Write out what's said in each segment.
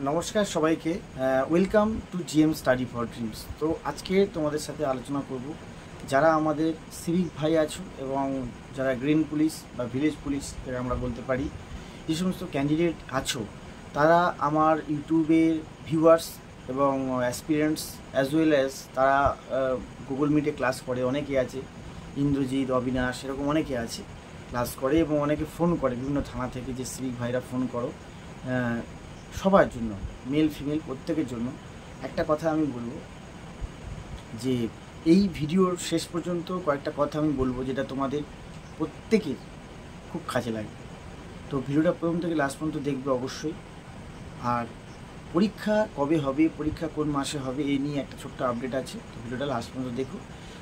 নমস্কার সবাইকে, welcome to GM study for dreams. তো আজকে তোমাদের সাথে আলোচনা করব যারা আমাদের সিভিক ভাই আছো এবং যারা গ্রিন পুলিশ বা ভিলেজ পুলিশ যারা আমরা বলতে পারি, যে সমস্ত ক্যান্ডিডেট আছো তারা আমার ইউটিউবের ভিউয়ার্স এবং অ্যাসপিরেন্টস অ্যাজ ওয়েল অ্যাজ তারা গুগল মিটে ক্লাস করে, অনেকে আছে, ইন্দ্রজিৎ, অবিনাশ, এরকম অনেকে আছে ক্লাস করে এবং অনেকে ফোন করে বিভিন্ন থানা থেকে যে সিভিক ভাইরা ফোন করো। সবার জন্য, মেল ফিমেল প্রত্যেকের জন্য একটা কথা আমি বলবো যে এই ভিডিওর শেষ পর্যন্ত কয়েকটা কথা আমি বলবো যেটা তোমাদের প্রত্যেকের খুব কাজে লাগবে। তো ভিডিওটা প্রথম থেকে লাস্ট পর্যন্ত দেখবে অবশ্যই। আর পরীক্ষা কবে হবে, পরীক্ষা কোন মাসে হবে, এই নিয়ে একটা ছোট্ট আপডেট আছে। তো ভিডিওটা লাস্ট পর্যন্ত দেখো।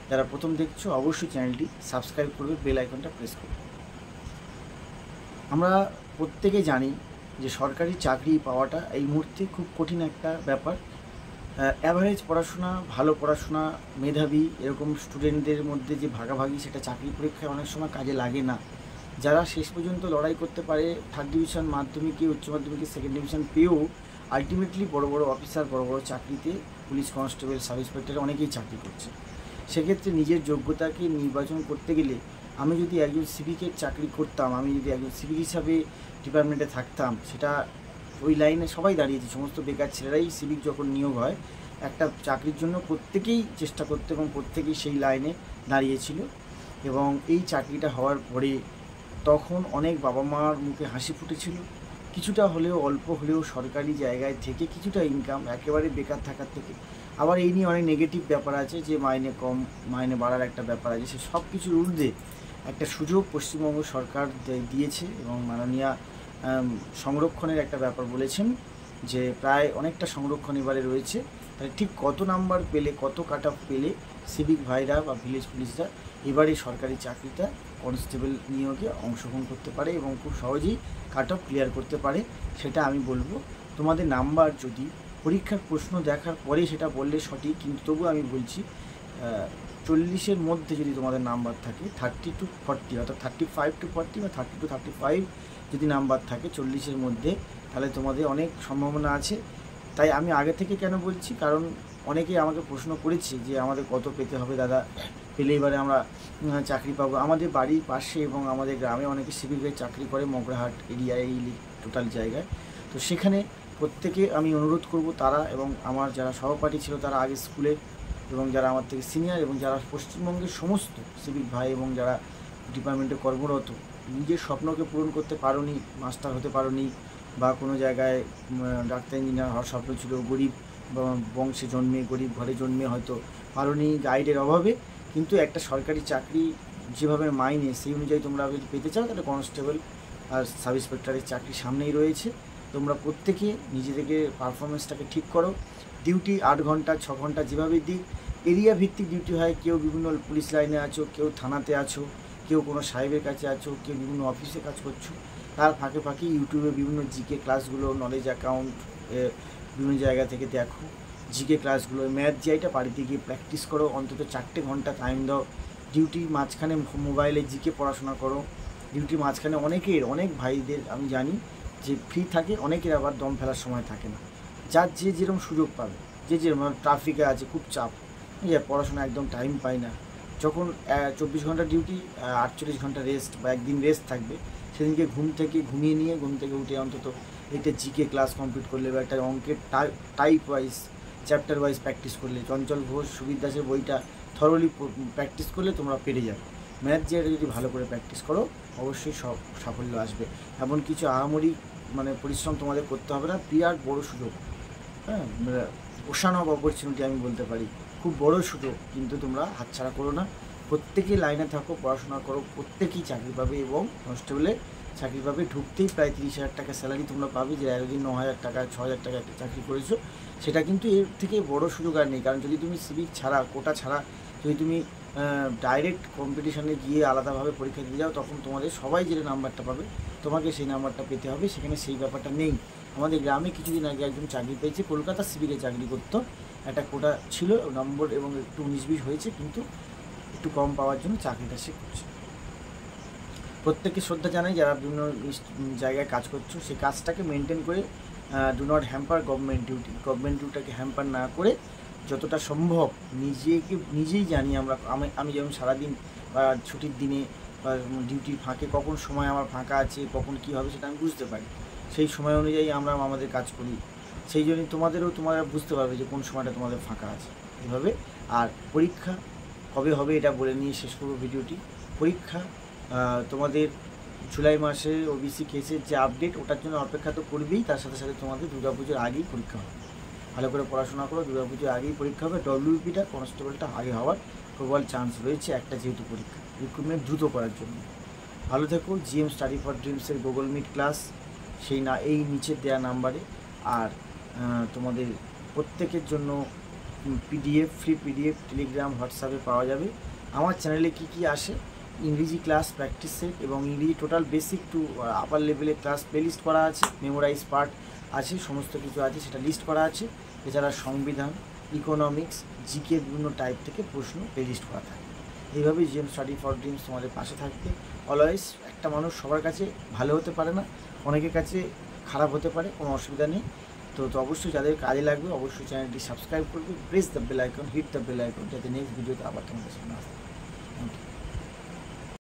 যারা প্রথম দেখছো অবশ্যই চ্যানেলটি সাবস্ক্রাইব করবে, বেল আইকনটা প্রেস করবে। আমরা প্রত্যেকে জানি যে সরকারি চাকরি পাওয়াটা এই মুহূর্তে খুব কঠিন একটা ব্যাপার। অ্যাভারেজ পড়াশোনা, ভালো পড়াশোনা, মেধাবী এরকম স্টুডেন্টদের মধ্যে যে ভাগাভাগি, সেটা চাকরি পরীক্ষায় অনেক সময় কাজে লাগে না। যারা শেষ পর্যন্ত লড়াই করতে পারে, থার্ড ডিভিশন, মাধ্যমিকে, উচ্চ মাধ্যমিকে সেকেন্ড ডিভিশন পেয়েও আলটিমেটলি বড় বড় অফিসার, বড় বড় চাকরিতে, পুলিশ কনস্টেবল, সাব ইন্সপেক্টর অনেকেই চাকরি করছে। সেক্ষেত্রে নিজের যোগ্যতাকে নির্বাচন করতে গেলে আমি যদি একজন সিভিকের চাকরি করতাম, আমি যদি একজন সিভিক হিসাবে ডিপার্টমেন্টে থাকতাম, সেটা ওই লাইনে সবাই দাঁড়িয়েছে। সমস্ত বেকার ছেলেরাই সিভিক যখন নিয়োগ হয় একটা চাকরির জন্য প্রত্যেকেই চেষ্টা করতে এবং প্রত্যেকেই সেই লাইনে দাঁড়িয়েছিল। এবং এই চাকরিটা হওয়ার পরে তখন অনেক বাবা মার মুখে হাসি ফুটেছিল। কিছুটা হলেও, অল্প হলেও সরকারি জায়গায় থেকে কিছুটা ইনকাম, একেবারে বেকার থাকার থেকে। আবার এই নিয়ে অনেক নেগেটিভ ব্যাপার আছে যে মাইনে কম, মাইনে বাড়ার একটা ব্যাপার আছে। সে সব কিছুর ঊর্ধ্বে একটা সুযোগ পশ্চিমবঙ্গ সরকার দিয়েছে এবং মাননীয়া সংরক্ষণের একটা ব্যাপার বলেছেন যে প্রায় অনেকটা সংরক্ষণ এবারে রয়েছে। তাহলে ঠিক কত নাম্বার পেলে, কত কাট অফ পেলে সিভিক ভাইরা বা ভিলেজ পুলিশরা এবারে সরকারি চাকরিটা, কনস্টেবল নিয়োগে অংশগ্রহণ করতে পারে এবং খুব সহজেই কাট অফ ক্লিয়ার করতে পারে, সেটা আমি বলবো। তোমাদের নাম্বার যদি পরীক্ষার প্রশ্ন দেখার পরে সেটা বললে সঠিক, কিন্তু তবু আমি বলছি 40-এর মধ্যে যদি তোমাদের নাম্বার থাকে, 30 to 40 অর্থাৎ 35 to 40 বা 30 to 35 যদি নাম্বার থাকে 40-এর মধ্যে, তাহলে তোমাদের অনেক সম্ভাবনা আছে। তাই আমি আগে থেকে কেন বলছি, কারণ অনেকেই আমাকে প্রশ্ন করেছে যে আমাদের কত পেতে হবে দাদা, পেলে এবারে আমরা চাকরি পাবো। আমাদের বাড়ির পাশে এবং আমাদের গ্রামে অনেকে সিভিকের চাকরি করে, মগরাহাট এরিয়ায়, এই টোটাল জায়গায়। তো সেখানে প্রত্যেকে আমি অনুরোধ করব, তারা এবং আমার যারা সহপাঠী ছিল তারা আগে স্কুলে, এবং যারা আমার থেকে সিনিয়র, এবং যারা পশ্চিমবঙ্গের সমস্ত সিভিক ভাই এবং যারা ডিপার্টমেন্টে কর্মরত, নিজের স্বপ্নকে পূরণ করতে পারোনি, মাস্টার হতে পারোনি, বা কোনো জায়গায় ডাক্তার ইঞ্জিনিয়ার হওয়ার স্বপ্ন ছিল, গরিব বংশে জন্মে, গরিব ঘরে জন্মে হয়তো পারোনি গাইডের অভাবে, কিন্তু একটা সরকারি চাকরি যেভাবে মাইনে সেই অনুযায়ী তোমরা যদি পেতে চাও, তাহলে কনস্টেবল আর সাব ইন্সপেক্টরের চাকরি সামনেই রয়েছে। তোমরা প্রত্যেকে নিজেদেরকে পারফরমেন্সটাকে ঠিক করো। ডিউটি 8 ঘন্টা 6 ঘন্টা যেভাবে দিক, এরিয়া ভিত্তিক ডিউটি হয়। কেউ বিভিন্ন পুলিশ লাইনে আছো, কেউ থানাতে আছো, কেউ কোনো সাহেবের কাছে আছো, কেউ বিভিন্ন অফিসে কাজ করছো। তার ফাঁকে ফাঁকে ইউটিউবে বিভিন্ন জিকে ক্লাসগুলো, নলেজ অ্যাকাউন্ট বিভিন্ন জায়গা থেকে দেখো, জিকে ক্লাসগুলো, ম্যাথ জিআইটা বাড়িতে গিয়ে প্র্যাকটিস করো, অন্তত 4 ঘন্টা টাইম দাও। ডিউটির মাঝখানে মোবাইলে জিকে পড়াশোনা করো। ডিউটির মাঝখানে অনেক ভাইদের আমি জানি যে ফ্রি থাকে, অনেকের আবার দম ফেলার সময় থাকে না। যার যে যেরকম সুযোগ পাবে, যে যেরকম ট্রাফিকে আছে, খুব চাপ, পড়াশোনা একদম টাইম পায় না। যখন 24 ঘন্টা ডিউটি, 48 ঘন্টা রেস্ট বা একদিন রেস্ট থাকবে, সেদিনকে ঘুম থেকে উঠে অন্তত একটা জিকে ক্লাস কমপ্লিট করলে বা একটা অঙ্কের type wise, chapter wise practice করলে, চঞ্চল ঘোষ, সুবির দাসের বইটা থরলি প্র্যাকটিস করলে তোমরা পেরে যাবে। ম্যাথ জিআইটা যদি ভালো করে প্র্যাকটিস করো, অবশ্যই সব সাফল্য আসবে। এমন কিছু আহামরি পরিশ্রম তোমাদের করতে হবে না। বিরাট বড় সুযোগ, হ্যাঁ, ওশান অফ অপরচুনিটি আমি বলতে পারি, খুব বড় সুযোগ, কিন্তু তোমরা হাতছাড়া করো না। প্রত্যেকেই লাইনে থাকো, পড়াশোনা করো, প্রত্যেকেই চাকরি পাবে এবং কনস্টেবলে চাকরি পাবে। ঢুকতেই প্রায় 30,000 টাকা স্যালারি তোমরা পাবে। যে এতদিন 9,000 টাকা 6,000 টাকা একটা চাকরি করেছো, সেটা কিন্তু এর থেকে বড় সুযোগ আর নেই। কারণ যদি তুমি সিভিক ছাড়া, কোটা ছাড়া যদি তুমি ডাইরেক্ট কম্পিটিশানে গিয়ে আলাদাভাবে পরীক্ষা দিয়ে যাও, তখন তোমাদের সবাই যে নাম্বারটা পাবে, তোমাকে সেই নাম্বারটা পেতে হবে। সেখানে সেই ব্যাপারটা নেই। আমাদের গ্রামে কিছুদিন আগে একজন চাকরি পেয়েছে, কলকাতা সিভিকে চাকরি করতো, একটা কোটা ছিল নম্বর এবং একটু 19-20 হয়েছে, কিন্তু একটু কম পাওয়ার জন্য চাকরিটা সে করছে। প্রত্যেককে শ্রদ্ধা জানাই যারা বিভিন্ন জায়গায় কাজ করছো, সেই কাজটাকে মেনটেন করে ডু নট হ্যাম্পার গভর্নমেন্ট ডিউটিটাকে হ্যাম্পার না করে যতটা সম্ভব নিজেই জানি আমি যেমন সারাদিন বা ছুটির দিনে বা ডিউটির ফাঁকে কখন সময় আমার ফাঁকা আছে, কখন কী হবে সেটা আমি বুঝতে পারি। সেই সময় অনুযায়ী আমরা আমাদের কাজ করি। সেই জন্যই তোমরা বুঝতে পারবে যে কোন সময়টা তোমাদের ফাঁকা আছে এভাবে। আর পরীক্ষা কবে হবে এটা বলে নিয়ে শেষ করবো ভিডিওটি। পরীক্ষা তোমাদের জুলাই মাসে ওবিসি কেসের যে আপডেট, ওটার জন্য অপেক্ষা তো করবেই, তার সাথে সাথে তোমাদের দুর্গাপুজোর আগেই পরীক্ষা হবে। ভালো করে পড়াশোনা করো, দুর্গাপুজোর আগেই পরীক্ষা হবে। ডব্লিউপিটা কনস্টেবলটা আগে হওয়ার প্রবল চান্স রয়েছে, একটা যেহেতু পরীক্ষা, রিক্রুটমেন্ট দ্রুত করার জন্য। ভালো থেকো। জিএম স্টাডি ফর ড্রিমসের গুগল মিট ক্লাস এই নিচের দেওয়া নাম্বারে। আর তোমাদের প্রত্যেকের জন্য ফ্রি পিডিএফ টেলিগ্রাম হোয়াটসঅ্যাপে পাওয়া যাবে। আমার চ্যানেলে কি আসে, ইংরেজি ক্লাস প্র্যাকটিস সেট এবং ইংরেজি টোটাল বেসিক টু আপার লেভেলের ক্লাস প্লেলিস্ট করা আছে, মেমোরাইজ পার্ট আছে, সমস্ত কিছু আছে, সেটা লিস্ট করা আছে। এছাড়া সংবিধান, ইকোনমিক্স, জিকে বিভিন্ন টাইপ থেকে প্রশ্ন প্লেলিস্ট করা থাকে। এইভাবেই জিএম স্টাডি ফর ড্রিমস তোমাদের পাশে থাকবে অলওয়েজ। একটা মানুষ সবার কাছে ভালো হতে পারে না, অনেকের কাছে খারাপ হতে পারে, কোনো অসুবিধা নেই। তো অবশ্যই যাদের কাজে লাগবে অবশ্যই চ্যানেলটি সাবস্ক্রাইব করবে, press the bell icon, hit the bell icon, যাতে নেক্সট ভিডিওতে আবার তোমাদের সামনে আসতে পারে। Thank you.